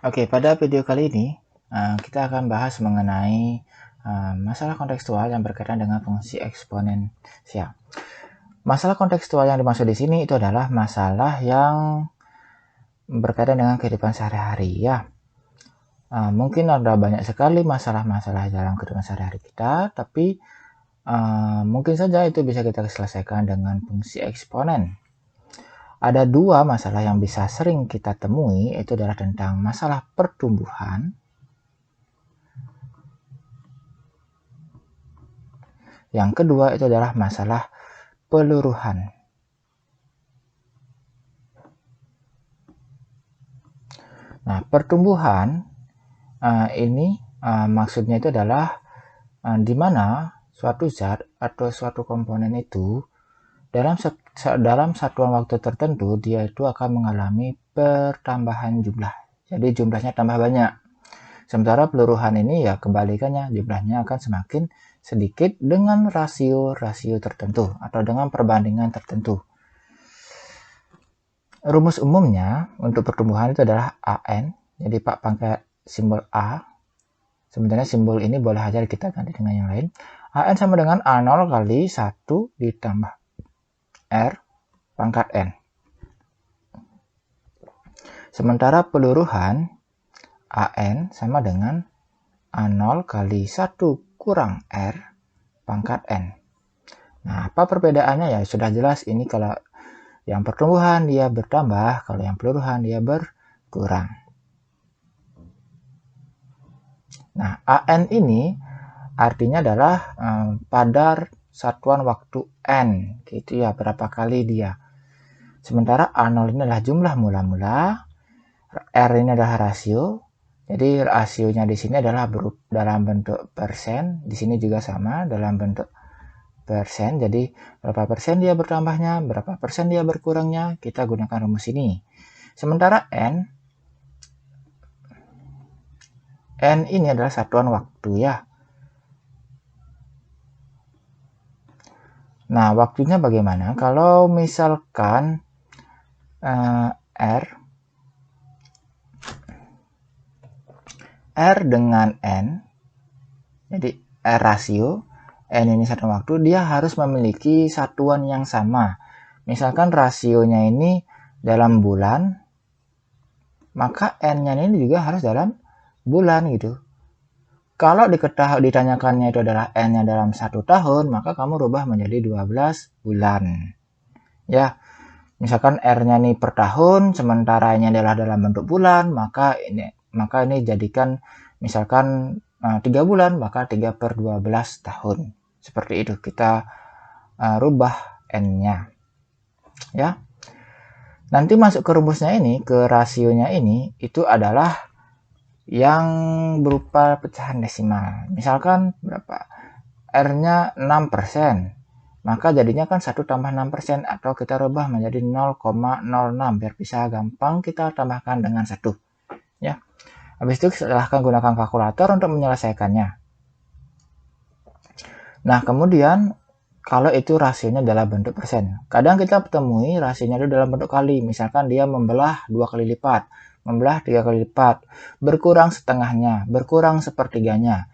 Oke, pada video kali ini kita akan bahas mengenai masalah kontekstual yang berkaitan dengan fungsi eksponensial. Masalah kontekstual yang dimaksud di sini itu adalah masalah yang berkaitan dengan kehidupan sehari-hari ya. Mungkin ada banyak sekali masalah-masalah dalam kehidupan sehari-hari kita, tapi mungkin saja itu bisa kita selesaikan dengan fungsi eksponen. Ada dua masalah yang bisa sering kita temui, itu adalah tentang masalah pertumbuhan. Yang kedua itu adalah masalah peluruhan. Nah, pertumbuhan ini maksudnya itu adalah di mana suatu zat atau suatu komponen itu dalam satuan waktu tertentu dia itu akan mengalami pertambahan jumlah. Jadi jumlahnya tambah banyak. Sementara peluruhan ini ya kebalikannya, jumlahnya akan semakin sedikit dengan rasio-rasio tertentu atau dengan perbandingan tertentu. Rumus umumnya untuk pertumbuhan itu adalah AN. Jadi Pak pakai simbol A. Sebenarnya simbol ini boleh aja kita ganti dengan yang lain. AN sama dengan A0 kali 1 ditambah R pangkat N. Sementara peluruhan AN sama dengan A0 kali 1 kurang R pangkat N. Nah, apa perbedaannya ya? Sudah jelas ini kalau yang pertumbuhan dia bertambah, kalau yang peluruhan dia berkurang. Nah, AN ini artinya adalah pada satuan waktu N, gitu ya, berapa kali dia. Sementara A0 ini adalah jumlah mula-mula, R ini adalah rasio, jadi rasionya di sini adalah dalam bentuk persen, di sini juga sama dalam bentuk persen, jadi berapa persen dia bertambahnya, berapa persen dia berkurangnya, kita gunakan rumus ini. Sementara N ini adalah satuan waktu ya. Nah, waktunya bagaimana? Kalau misalkan R dengan N, jadi R rasio, N ini satuan waktu, dia harus memiliki satuan yang sama. Misalkan rasionya ini dalam bulan, maka N-nya ini juga harus dalam bulan gitu. Kalau ditanyakannya itu adalah N-nya dalam 1 tahun, maka kamu rubah menjadi 12 bulan. Ya, misalkan R-nya ini per tahun, sementara N-nya adalah dalam bentuk bulan, maka ini jadikan misalkan 3 bulan, maka 3 per 12 tahun. Seperti itu, kita rubah N-nya. Ya. Nanti masuk ke rumusnya ini, ke rasionya ini, itu adalah yang berupa pecahan desimal. Misalkan berapa? R-nya 6%. Maka jadinya kan 1 tambah 6%, atau kita rubah menjadi 0,06 biar bisa gampang kita tambahkan dengan 1. Ya. Habis itu silahkan gunakan kalkulator untuk menyelesaikannya. Nah, kemudian kalau itu rasionya dalam bentuk persen. Kadang kita temui rasionya itu dalam bentuk kali. Misalkan dia membelah 2 kali lipat, membelah 3 kali lipat, berkurang setengahnya, berkurang sepertiganya.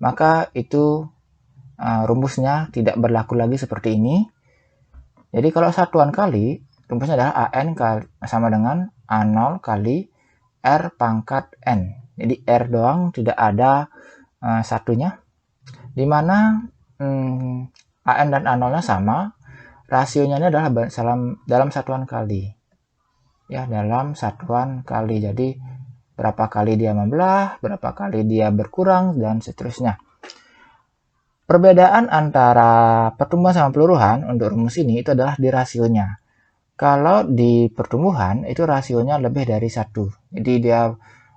Maka itu rumusnya tidak berlaku lagi seperti ini. Jadi kalau satuan kali, rumusnya adalah AN sama dengan A0 kali R pangkat N. Jadi R doang, tidak ada satunya. Dimana AN dan A0-nya sama, rasionya ini adalah dalam satuan kali. Ya, dalam satuan kali. Jadi berapa kali dia membelah, berapa kali dia berkurang, dan seterusnya. Perbedaan antara pertumbuhan sama peluruhan untuk rumus ini itu adalah di rasionya. Kalau di pertumbuhan itu rasionya lebih dari 1. Jadi dia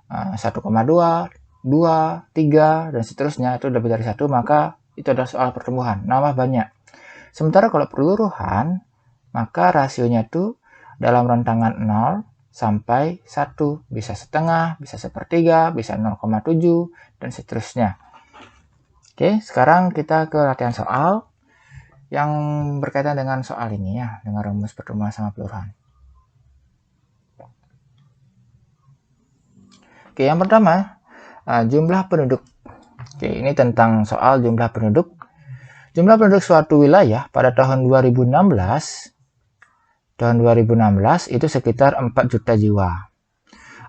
1,2, 2, 3, dan seterusnya itu lebih dari 1, maka itu adalah soal pertumbuhan, nambah banyak. Sementara kalau peluruhan, maka rasionya itu dalam rentangan 0 sampai 1, bisa setengah, bisa sepertiga, bisa 0,7, dan seterusnya. Oke, sekarang kita ke latihan soal yang berkaitan dengan soal ini ya, dengan rumus pertumbuhan sama peluruhan. Oke, yang pertama, jumlah penduduk. Oke, ini tentang soal jumlah penduduk. Jumlah penduduk suatu wilayah pada tahun 2016 itu sekitar 4 juta jiwa.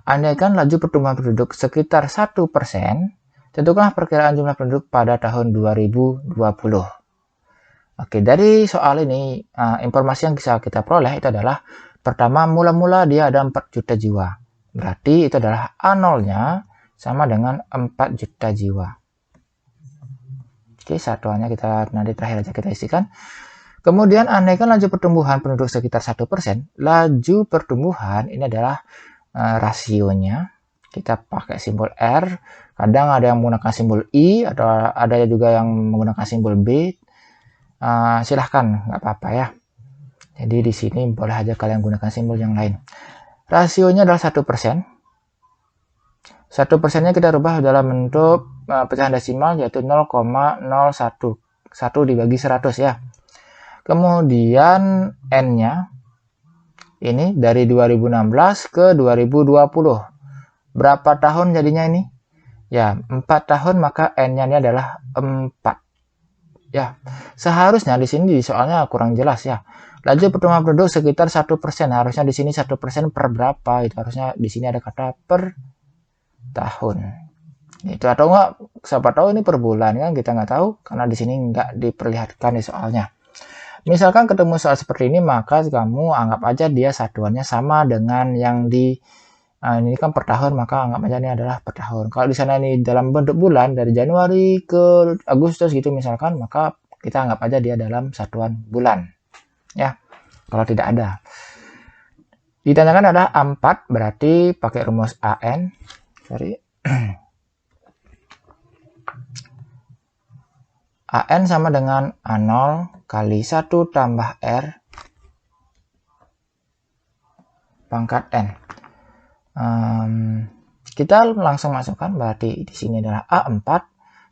Andaikan laju pertumbuhan penduduk sekitar 1%, tentukanlah perkiraan jumlah penduduk pada tahun 2020. Oke, dari soal ini, informasi yang bisa kita peroleh itu adalah, pertama, mula-mula dia ada 4 juta jiwa. Berarti itu adalah A0-nya sama dengan 4 juta jiwa. Oke, satuannya kita nanti terakhir aja kita isikan. Kemudian, andaikan laju pertumbuhan penduduk sekitar 1%, laju pertumbuhan ini adalah rasionya. Kita pakai simbol R, kadang ada yang menggunakan simbol I, atau ada juga yang menggunakan simbol B. Silahkan, nggak apa-apa ya. Jadi di sini boleh aja kalian gunakan simbol yang lain. Rasionya adalah 1%. 1%-nya kita rubah dalam bentuk pecahan desimal, yaitu 0,011 dibagi 100 ya. Kemudian N-nya ini dari 2016 ke 2020. Berapa tahun jadinya ini? Ya, 4 tahun, maka N-nya ini adalah 4. Ya, seharusnya di sini soalnya kurang jelas ya. Laju pertumbuhan penduduk sekitar 1%. Harusnya di sini 1% per berapa? Itu harusnya di sini ada kata per tahun. Itu atau enggak, siapa tahu ini per bulan kan, kita nggak tahu karena di sini nggak diperlihatkan di soalnya. Misalkan ketemu soal seperti ini, maka kamu anggap aja dia satuannya sama dengan yang di ini kan per tahun, maka anggap aja ini adalah per tahun. Kalau di sana ini dalam bentuk bulan dari Januari ke Agustus gitu misalkan, maka kita anggap aja dia dalam satuan bulan. Ya, kalau tidak ada. Ditanyakan ada 4, berarti pakai rumus AN. Sorry. AN sama dengan A0 kali 1 tambah R pangkat N. Kita langsung masukkan, berarti di sini adalah A4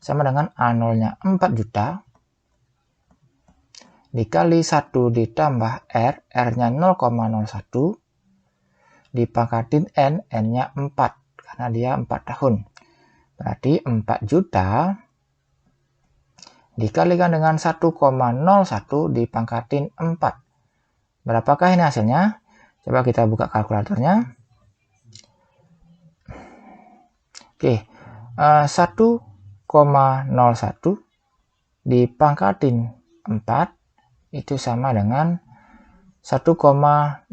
sama dengan A0-nya 4 juta dikali 1 ditambah R, R-nya 0,01 dipangkatin N, N-nya 4 karena dia 4 tahun. Berarti 4 juta dikalikan dengan 1,01 dipangkatin 4. Berapakah ini hasilnya? Coba kita buka kalkulatornya. Oke, 1,01 dipangkatin 4 itu sama dengan 1,040604.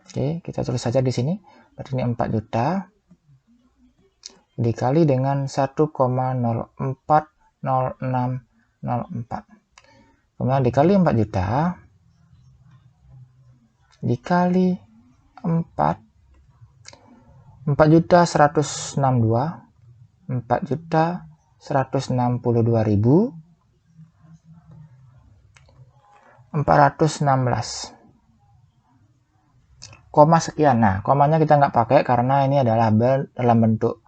Oke, kita tulis saja di sini. Berarti ini 4 juta dikali dengan 1,040604. Kemudian dikali 4 juta dikali 4 juta 162 4 juta 162.416 koma sekian. Nah, komanya kita nggak pakai karena ini adalah dalam bentuk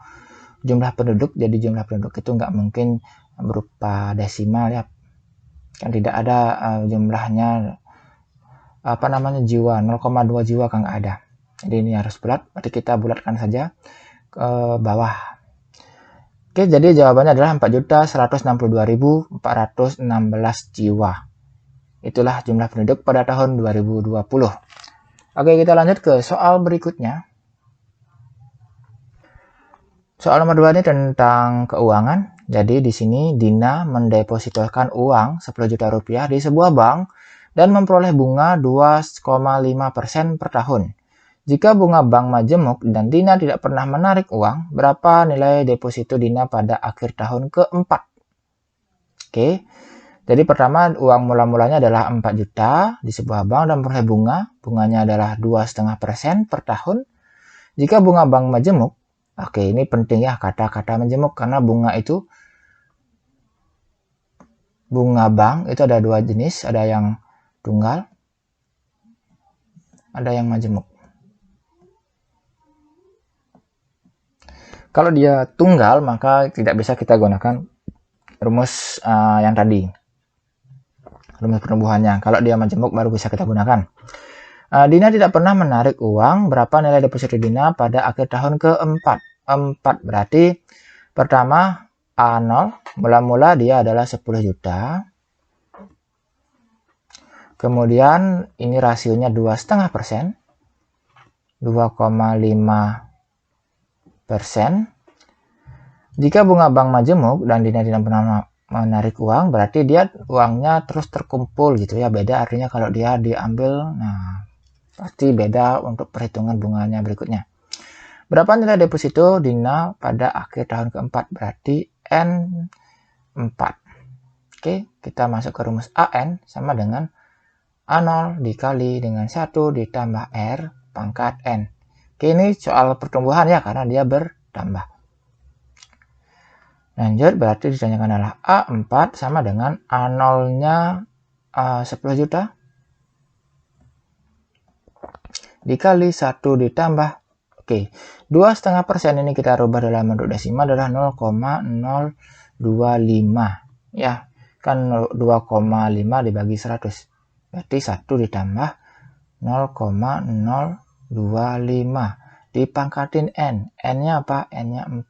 jumlah penduduk, jadi jumlah penduduk itu nggak mungkin berupa desimal ya, kan tidak ada jumlahnya apa namanya jiwa, 0,2 jiwa kan nggak ada. Jadi ini harus bulat, berarti kita bulatkan saja ke bawah. Oke, jadi jawabannya adalah 4.162.416 jiwa. Itulah jumlah penduduk pada tahun 2020. Oke, kita lanjut ke soal berikutnya. Soal nomor 2 ini tentang keuangan. Jadi di sini Dina mendepositokan uang 10 juta rupiah di sebuah bank dan memperoleh bunga 2,5% per tahun. Jika bunga bank majemuk dan Dina tidak pernah menarik uang, berapa nilai deposito Dina pada akhir tahun keempat? Oke, jadi pertama uang mula-mulanya adalah 4 juta di sebuah bank dan memperoleh bunganya adalah 2,5% per tahun. Jika bunga bank majemuk, oke ini penting ya kata-kata majemuk karena bunga bank itu ada 2 jenis, ada yang tunggal, ada yang majemuk. Kalau dia tunggal, maka tidak bisa kita gunakan rumus yang tadi, rumus pertumbuhannya. Kalau dia majemuk baru bisa kita gunakan. Dina tidak pernah menarik uang. Berapa nilai deposito Dina pada akhir tahun keempat? 4 berarti pertama A0, mula-mula dia adalah 10 juta. Kemudian ini rasionya 2,5%, 2,5%. Jika bunga bank majemuk dan Dina tidak pernah menarik uang, berarti dia uangnya terus terkumpul gitu ya. Beda artinya kalau dia diambil, nah pasti beda untuk perhitungan bunganya berikutnya. Berapa nilai deposito Dina pada akhir tahun keempat? Berarti N4. Oke, kita masuk ke rumus AN sama dengan A0 dikali dengan 1 ditambah R pangkat N. Oke, ini soal pertumbuhan ya, karena dia bertambah. Lanjut, berarti ditanyakan adalah A4 sama dengan A0-nya 10 juta dikali 1 ditambah, oke, 2,5% ini kita rubah dalam bentuk desimal adalah 0,025 ya, kan 2,5 dibagi 100 berarti 1 ditambah 0,025 dipangkatin N. N-nya apa? N-nya 4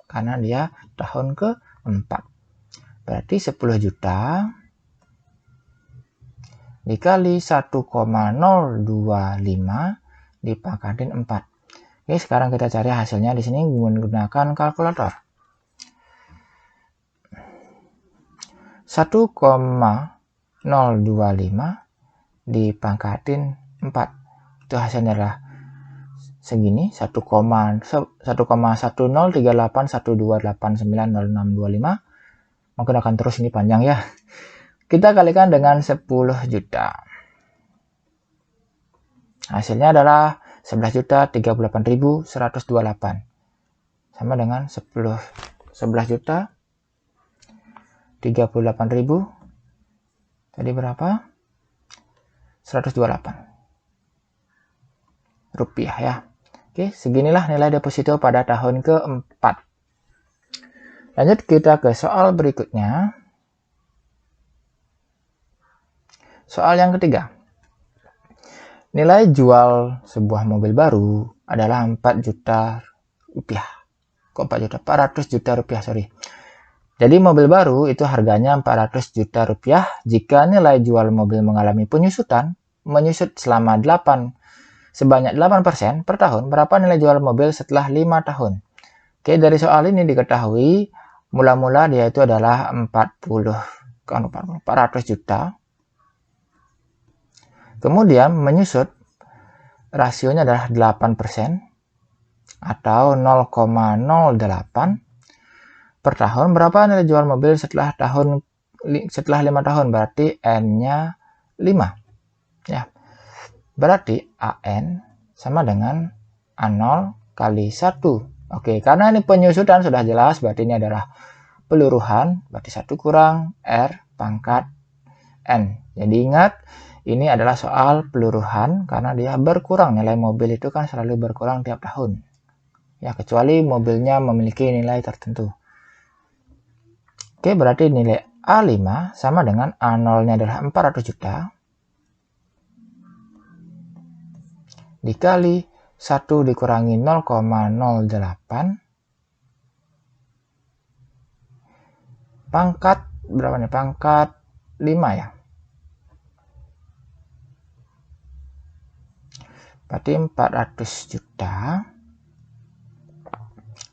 karena dia tahun keempat. Berarti 10 juta dikali 1,025 dipangkatin 4. Oke, sekarang kita cari hasilnya di sini menggunakan kalkulator. 1,025 dipangkatin 4. Itu hasilnya adalah segini, 1,103812890625. Mungkin akan terus ini panjang ya. Kita kalikan dengan 10 juta. Hasilnya adalah 11.038.128. Sama dengan 11 juta 38.000. Tadi berapa? 128 rupiah ya. Oke, seginilah nilai deposito pada tahun keempat. Lanjut kita ke soal berikutnya. Soal yang ketiga. Nilai jual sebuah mobil baru adalah 4 juta rupiah. Kok 4 juta? 400 juta rupiah, sorry. Jadi mobil baru itu harganya 400 juta rupiah. Jika nilai jual mobil mengalami penyusutan, menyusut selama sebanyak 8% per tahun, berapa nilai jual mobil setelah 5 tahun? Oke, dari soal ini diketahui mula-mula dia itu adalah 400 juta. Kemudian menyusut rasionya adalah 8% atau 0,08 per tahun. Berapa nilai jual mobil setelah 5 tahun? Berarti N-nya 5. Ya. Berarti AN sama dengan A0 kali 1. Oke, karena ini penyusutan sudah jelas, berarti ini adalah peluruhan, berarti 1 kurang R pangkat N. Jadi ingat, ini adalah soal peluruhan karena dia berkurang. Nilai mobil itu kan selalu berkurang tiap tahun. Ya, kecuali mobilnya memiliki nilai tertentu. Oke, berarti nilai A5 sama dengan A0-nya adalah 400 juta. Dikali 1 dikurangi 0,08. Pangkat, berapa nih? Pangkat 5 ya. Berarti 400 juta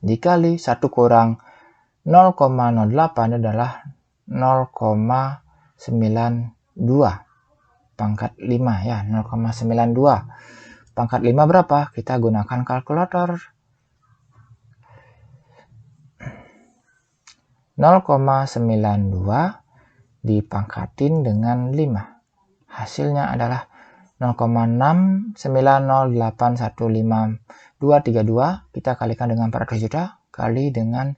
dikali 1 kurang 0,08 adalah 0,92 pangkat 5 ya, 0,92 pangkat 5 berapa? Kita gunakan kalkulator. 0,92 dipangkatin dengan 5. Hasilnya adalah 0,690815232. Kita kalikan dengan 400 juta kali dengan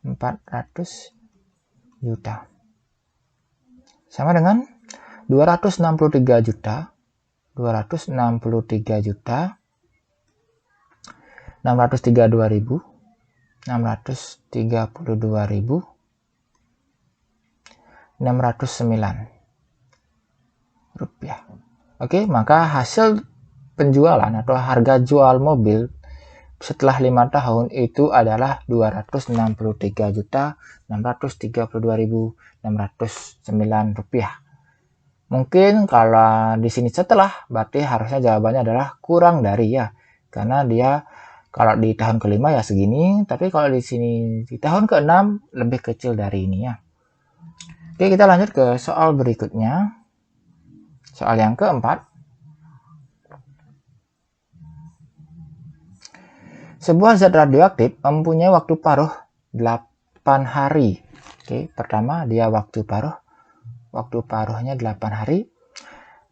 400 juta. Sama dengan 263 juta. 263 juta 632.000 632.609 rupiah. Oke, maka hasil penjualan atau harga jual mobil setelah 5 tahun itu adalah Rp263.632.609. Mungkin kalau di sini setelah, berarti harusnya jawabannya adalah kurang dari ya. Karena dia kalau di tahun kelima ya segini, tapi kalau di sini di tahun ke-6 lebih kecil dari ini ya. Oke, kita lanjut ke soal berikutnya. Soal yang keempat. Sebuah zat radioaktif mempunyai waktu paruh 8 hari. Oke, pertama dia waktu paruhnya 8 hari.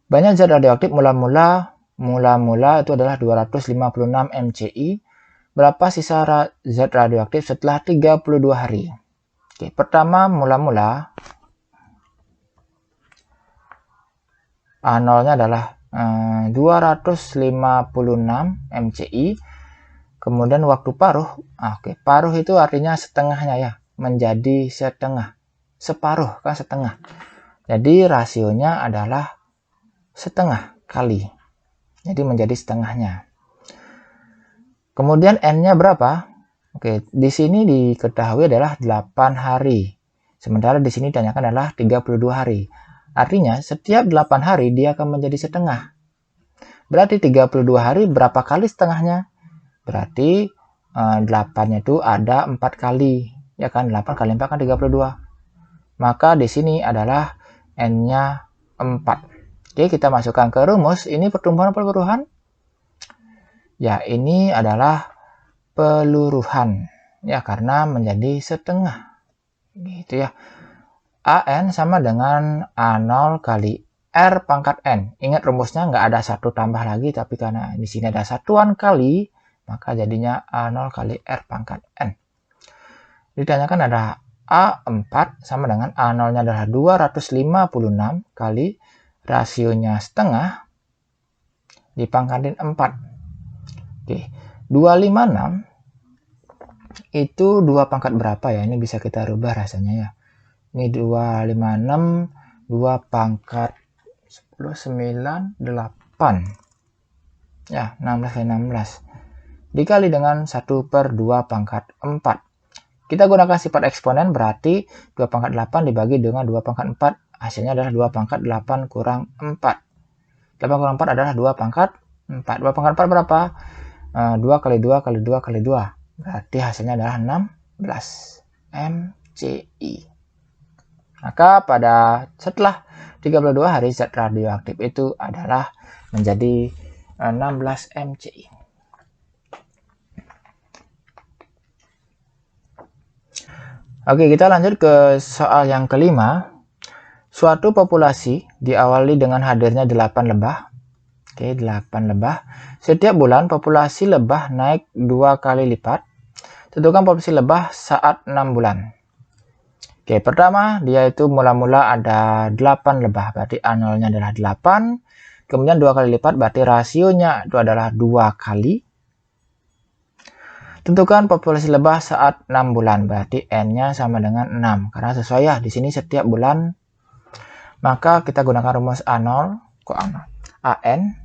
Banyak zat radioaktif mula-mula itu adalah 256 mCi. Berapa sisa zat radioaktif setelah 32 hari? Oke, pertama mula-mula A0-nya adalah 256 mCi. Kemudian waktu paruh, paruh itu artinya setengahnya ya, menjadi setengah, separuh kan setengah. Jadi rasionya adalah setengah kali, jadi menjadi setengahnya. Kemudian N-nya berapa? Oke, di sini diketahui adalah 8 hari, sementara di sini ditanyakan adalah 32 hari. Artinya setiap 8 hari dia akan menjadi setengah. Berarti 32 hari berapa kali setengahnya? Berarti 8-nya itu ada 4 kali. Ya kan, 8 kali 4 kan 32. Maka di sini adalah N-nya 4. Oke, kita masukkan ke rumus. Ini pertumbuhan apa peluruhan? Ya, ini adalah peluruhan. Ya, karena menjadi setengah. Gitu ya. AN sama dengan A0 kali R pangkat N. Ingat rumusnya nggak ada satu tambah lagi, tapi karena di sini ada satuan kali, maka jadinya A0 kali R pangkat N. Ditanyakan ada A4 sama dengan A0-nya adalah 256 kali rasionya setengah dipangkatin 4. Oke, 256 itu 2 pangkat berapa ya? Ini bisa kita rubah rasanya ya. Ini 256, 2 pangkat 10, 9, 8. Ya, 16 kali 16. Dikali dengan 1/2 pangkat 4. Kita gunakan sifat eksponen, berarti 2 pangkat 8 dibagi dengan 2 pangkat 4. Hasilnya adalah 2 pangkat 8 kurang 4. 8 kurang 4 adalah 2 pangkat 4. 2 pangkat 4 berapa? 2 kali 2 kali 2 kali 2. Berarti hasilnya adalah 16 mCi. Maka setelah 32 hari zat radioaktif itu adalah menjadi 16 mCi. Oke, kita lanjut ke soal yang kelima. Suatu populasi diawali dengan hadirnya 8 lebah. Oke, 8 lebah. Setiap bulan populasi lebah naik 2 kali lipat. Tentukan populasi lebah saat 6 bulan. Oke, pertama dia itu mula-mula ada 8 lebah, berarti A0-nya adalah 8. Kemudian 2 kali lipat, berarti rasionya itu adalah 2 kali. Tentukan populasi lebah saat 6 bulan, berarti N-nya sama dengan 6. Karena sesuai ya, di sini setiap bulan. Maka kita gunakan rumus A0, AN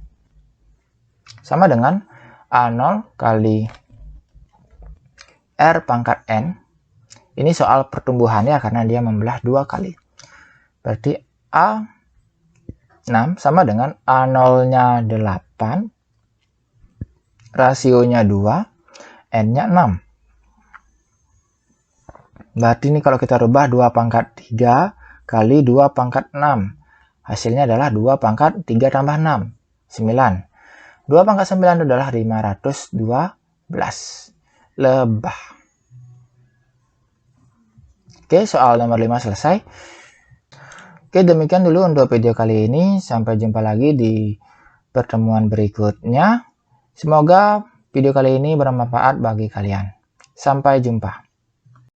sama dengan A0 kali R pangkat N. Ini soal pertumbuhan ya, karena dia membelah 2 kali. Berarti A6 sama dengan A0-nya 8, rasionya 2, N-nya 6. Berarti ini kalau kita rubah 2 pangkat 3 kali 2 pangkat 6. Hasilnya adalah 2 pangkat 3 tambah 6, 9. 2 pangkat 9 itu adalah 512 lebah. Oke, soal nomor 5 selesai. Oke, demikian dulu untuk video kali ini. Sampai jumpa lagi di pertemuan berikutnya. Semoga video kali ini bermanfaat bagi kalian. Sampai jumpa.